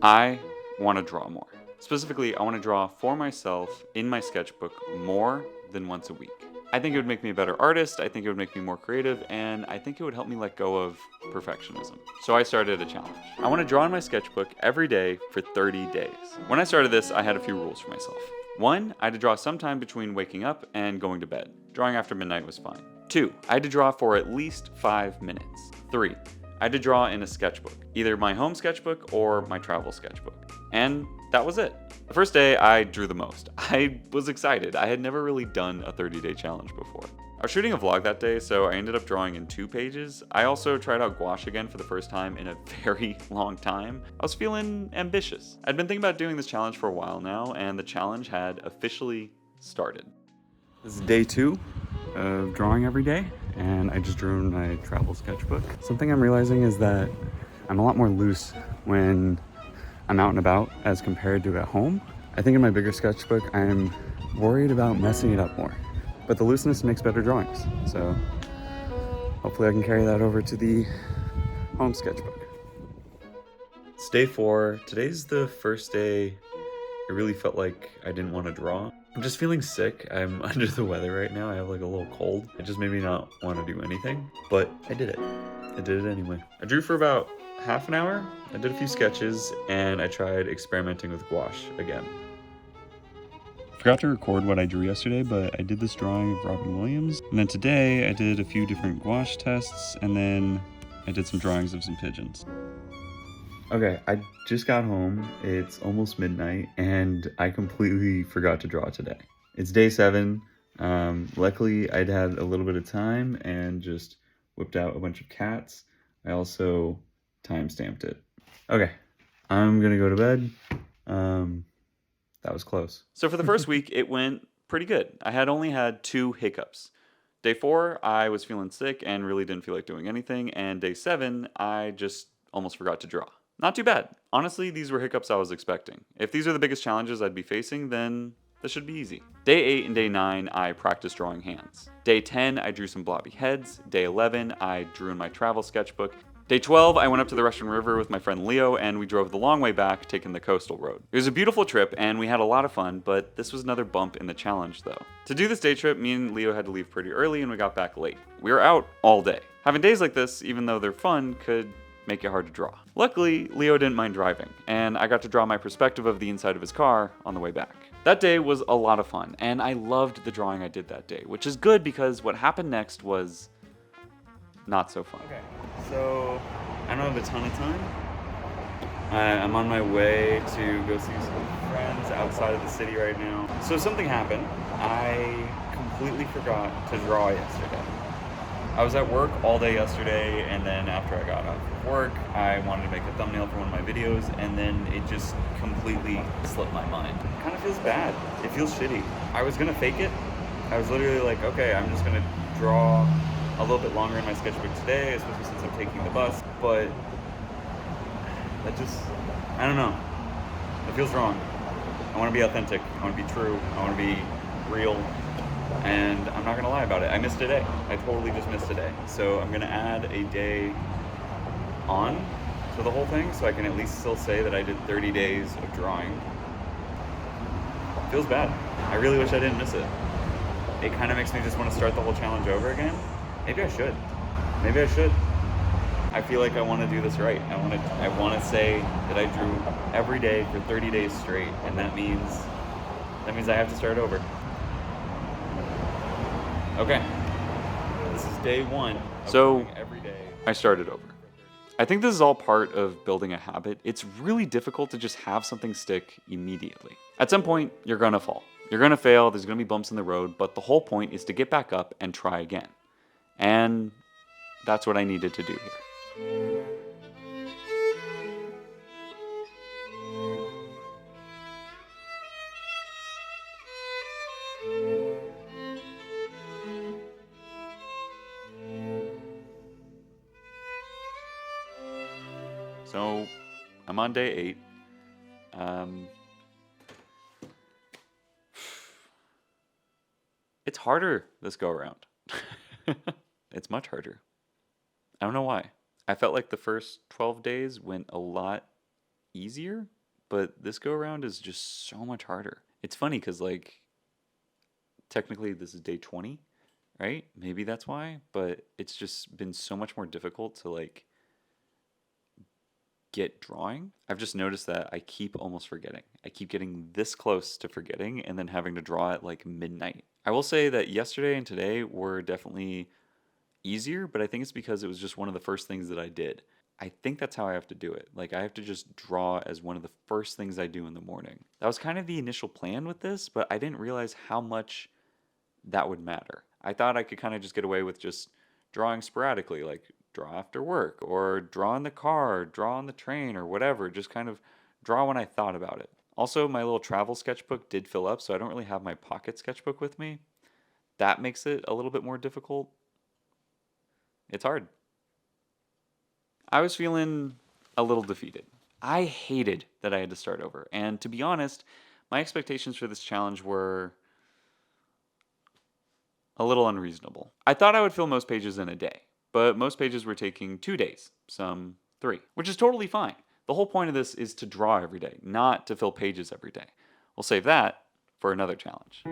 I want to draw more. Specifically, I want to draw for myself in my sketchbook more than once a week. I think it would make me a better artist, I think it would make me more creative, and I think it would help me let go of perfectionism. So I started a challenge. I want to draw in my sketchbook every day for 30 days. When I started this, I had a few rules for myself. 1, I had to draw sometime between waking up and going to bed. Drawing after midnight was fine. 2, I had to draw for at least 5 minutes. 3, I had to draw in a sketchbook, either my home sketchbook or my travel sketchbook. And that was it. The first day, I drew the most. I was excited. I had never really done a 30-day challenge before. I was shooting a vlog that day, so I ended up drawing in 2 pages. I also tried out gouache again for the first time in a very long time. I was feeling ambitious. I'd been thinking about doing this challenge for a while now, and the challenge had officially started. This is day 2 of drawing every day, and I just drew in my travel sketchbook. Something I'm realizing is that I'm a lot more loose when I'm out and about as compared to at home. I think in my bigger sketchbook, I'm worried about messing it up more, but the looseness makes better drawings. So hopefully I can carry that over to the home sketchbook. It's day 4. Today's the first day it really felt like I didn't want to draw. I'm just feeling sick. I'm under the weather right now. I have like a little cold. It just made me not want to do anything, but I did it. I did it anyway. I drew for about half an hour. I did a few sketches and I tried experimenting with gouache again. Forgot to record what I drew yesterday, but I did this drawing of Robin Williams. And then today I did a few different gouache tests, and then I did some drawings of some pigeons. Okay, I just got home. It's almost midnight and I completely forgot to draw today. It's day 7. Luckily I'd had a little bit of time and just whipped out a bunch of cats. I also time-stamped it. Okay, I'm gonna go to bed. That was close. So for the first week, it went pretty good. I had only had 2 hiccups. Day 4, I was feeling sick and really didn't feel like doing anything. And day 7, I just almost forgot to draw. Not too bad. Honestly, these were hiccups I was expecting. If these are the biggest challenges I'd be facing, then this should be easy. Day 8 and day 9, I practiced drawing hands. Day 10, I drew some blobby heads. Day 11, I drew in my travel sketchbook. Day 12, I went up to the Russian River with my friend Leo, and we drove the long way back, taking the coastal road. It was a beautiful trip, and we had a lot of fun, but this was another bump in the challenge, though. To do this day trip, me and Leo had to leave pretty early, and we got back late. We were out all day. Having days like this, even though they're fun, could make it hard to draw. Luckily, Leo didn't mind driving, and I got to draw my perspective of the inside of his car on the way back. That day was a lot of fun, and I loved the drawing I did that day, which is good because what happened next was not so fun. Okay, so I don't have a ton of time. I'm on my way to go see some friends outside of the city right now. So something happened. I completely forgot to draw yesterday. I was at work all day yesterday, and then after I got off of work, I wanted to make a thumbnail for one of my videos, and then it just completely slipped my mind. It kind of feels bad. It feels shitty. I was gonna fake it. I was literally like, okay, I'm just gonna draw a little bit longer in my sketchbook today, especially since I'm taking the bus, but that just, I don't know. It feels wrong. I want to be authentic. I want to be true. I want to be real. And I'm not going to lie about it. I missed a day. I totally just missed a day. So I'm going to add a day on to the whole thing so I can at least still say that I did 30 days of drawing. It feels bad. I really wish I didn't miss it. It kind of makes me just want to start the whole challenge over again. Maybe I should. Maybe I should. I feel like I want to do this right. I want to say that I drew every day for 30 days straight, and that means I have to start over. Okay. This is day 1. So every day I started over. I think this is all part of building a habit. It's really difficult to just have something stick immediately. At some point, you're gonna fall. You're gonna fail, there's gonna be bumps in the road, but the whole point is to get back up and try again. And that's what I needed to do here. So, I'm on day 8. It's harder this go around. It's much harder. I don't know why. I felt like the first 12 days went a lot easier, but this go around is just so much harder. It's funny because, like, technically this is day 20, right? Maybe that's why, but it's just been so much more difficult to, like, get drawing. I've just noticed that I keep almost forgetting. I keep getting this close to forgetting and then having to draw at like midnight. I will say that yesterday and today were definitely easier, but I think it's because it was just one of the first things that I did. I think that's how I have to do it. Like, I have to just draw as one of the first things I do in the morning. That was kind of the initial plan with this, but I didn't realize how much that would matter. I thought I could kind of just get away with just drawing sporadically, like draw after work, or draw in the car, draw on the train, or whatever. Just kind of draw when I thought about it. Also, my little travel sketchbook did fill up, so I don't really have my pocket sketchbook with me. That makes it a little bit more difficult. It's hard. I was feeling a little defeated. I hated that I had to start over. And to be honest, my expectations for this challenge were a little unreasonable. I thought I would fill most pages in a day, but most pages were taking 2 days, some 3, which is totally fine. The whole point of this is to draw every day, not to fill pages every day. We'll save that for another challenge.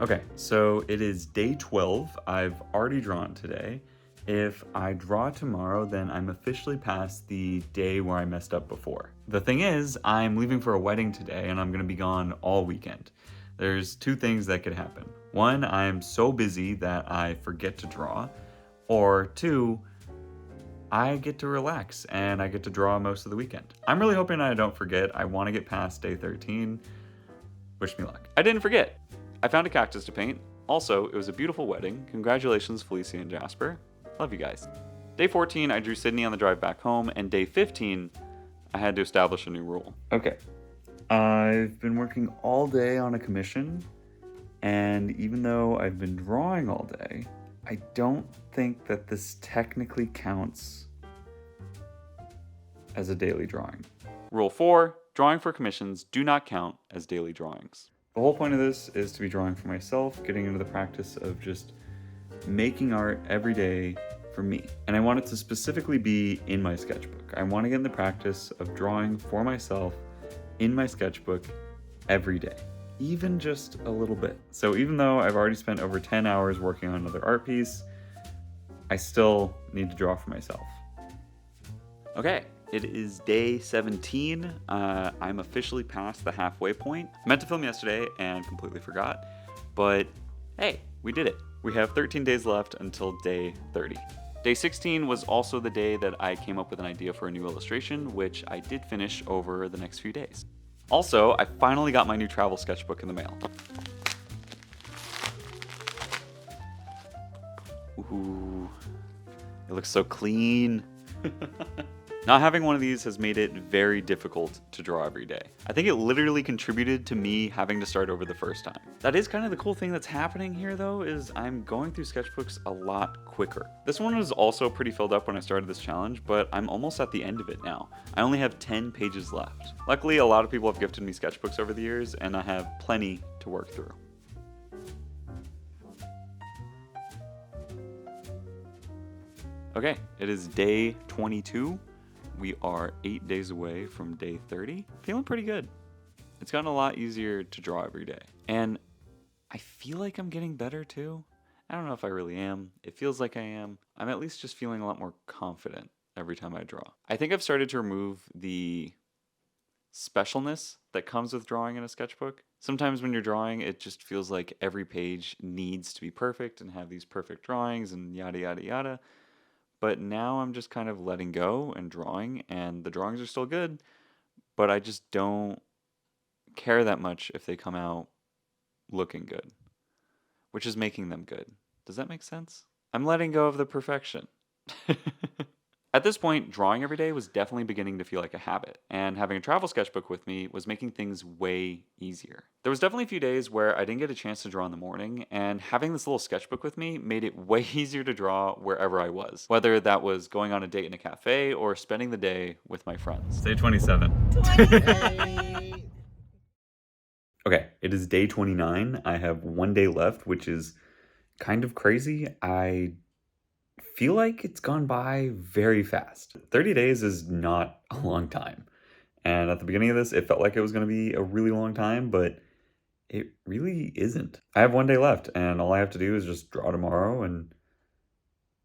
Okay, so it is day 12. I've already drawn today. If I draw tomorrow, then I'm officially past the day where I messed up before. The thing is, I'm leaving for a wedding today and I'm gonna be gone all weekend. There's 2 things that could happen. 1, I'm so busy that I forget to draw, or 2, I get to relax and I get to draw most of the weekend. I'm really hoping I don't forget. I wanna get past day 13. Wish me luck. I didn't forget. I found a cactus to paint. Also, it was a beautiful wedding. Congratulations, Felicia and Jasper. Love you guys. Day 14, I drew Sydney on the drive back home, and day 15, I had to establish a new rule. Okay. I've been working all day on a commission, and even though I've been drawing all day, I don't think that this technically counts as a daily drawing. Rule 4, drawing for commissions do not count as daily drawings. The whole point of this is to be drawing for myself, getting into the practice of just making art every day for me. And I want it to specifically be in my sketchbook. I want to get in the practice of drawing for myself in my sketchbook every day, even just a little bit. So even though I've already spent over 10 hours working on another art piece, I still need to draw for myself. Okay. It is day 17. I'm officially past the halfway point. I meant to film yesterday and completely forgot, but hey, we did it. We have 13 days left until day 30. Day 16 was also the day that I came up with an idea for a new illustration, which I did finish over the next few days. Also, I finally got my new travel sketchbook in the mail. Ooh, it looks so clean. Not having one of these has made it very difficult to draw every day. I think it literally contributed to me having to start over the first time. That is kind of the cool thing that's happening here though, is I'm going through sketchbooks a lot quicker. This one was also pretty filled up when I started this challenge, but I'm almost at the end of it now. I only have 10 pages left. Luckily, a lot of people have gifted me sketchbooks over the years, and I have plenty to work through. Okay, it is day 22. We are 8 days away from day 30. Feeling pretty good. It's gotten a lot easier to draw every day. And I feel like I'm getting better too. I don't know if I really am. It feels like I am. I'm at least just feeling a lot more confident every time I draw. I think I've started to remove the specialness that comes with drawing in a sketchbook. Sometimes when you're drawing, it just feels like every page needs to be perfect and have these perfect drawings and yada, yada, yada. But now I'm just kind of letting go and drawing, and the drawings are still good, but I just don't care that much if they come out looking good, which is making them good. Does that make sense? I'm letting go of the perfection. At this point, drawing every day was definitely beginning to feel like a habit, and having a travel sketchbook with me was making things way easier. There was definitely a few days where I didn't get a chance to draw in the morning, and having this little sketchbook with me made it way easier to draw wherever I was, whether that was going on a date in a cafe or spending the day with my friends. Day 27. Okay, it is day 29. I have 1 day left, which is kind of crazy. I feel like it's gone by very fast. 30 days is not a long time. And at the beginning of this, it felt like it was going to be a really long time, but it really isn't. I have one day left, and all I have to do is just draw tomorrow, and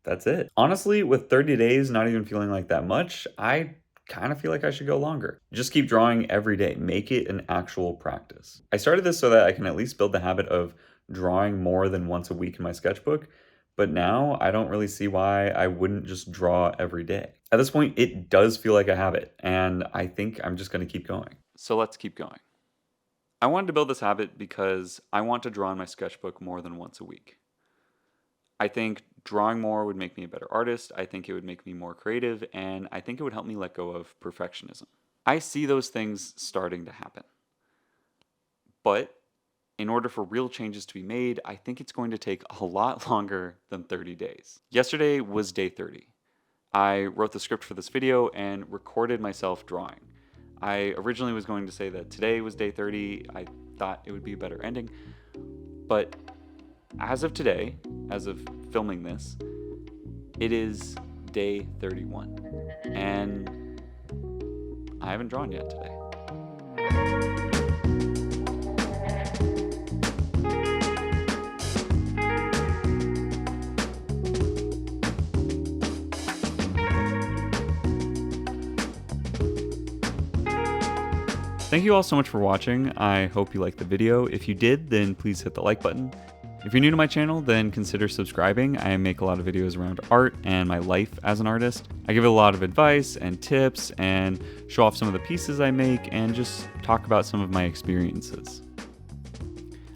that's it. Honestly, with 30 days not even feeling like that much, I kind of feel like I should go longer. Just keep drawing every day. Make it an actual practice. I started this so that I can at least build the habit of drawing more than once a week in my sketchbook, but now I don't really see why I wouldn't just draw every day. At this point, it does feel like a habit, and I think I'm just going to keep going. So let's keep going. I wanted to build this habit because I want to draw in my sketchbook more than once a week. I think drawing more would make me a better artist. I think it would make me more creative, and I think it would help me let go of perfectionism. I see those things starting to happen. But in order for real changes to be made, I think it's going to take a lot longer than 30 days. Yesterday was day 30. I wrote the script for this video and recorded myself drawing. I originally was going to say that today was day 30. I thought it would be a better ending. But as of today, as of filming this, it is day 31. And I haven't drawn yet today. Thank you all so much for watching. I hope you liked the video. If you did, then please hit the like button. If you're new to my channel, then consider subscribing. I make a lot of videos around art and my life as an artist. I give a lot of advice and tips and show off some of the pieces I make and just talk about some of my experiences.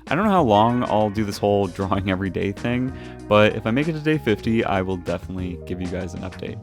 I don't know how long I'll do this whole drawing every day thing, but if I make it to day 50, I will definitely give you guys an update.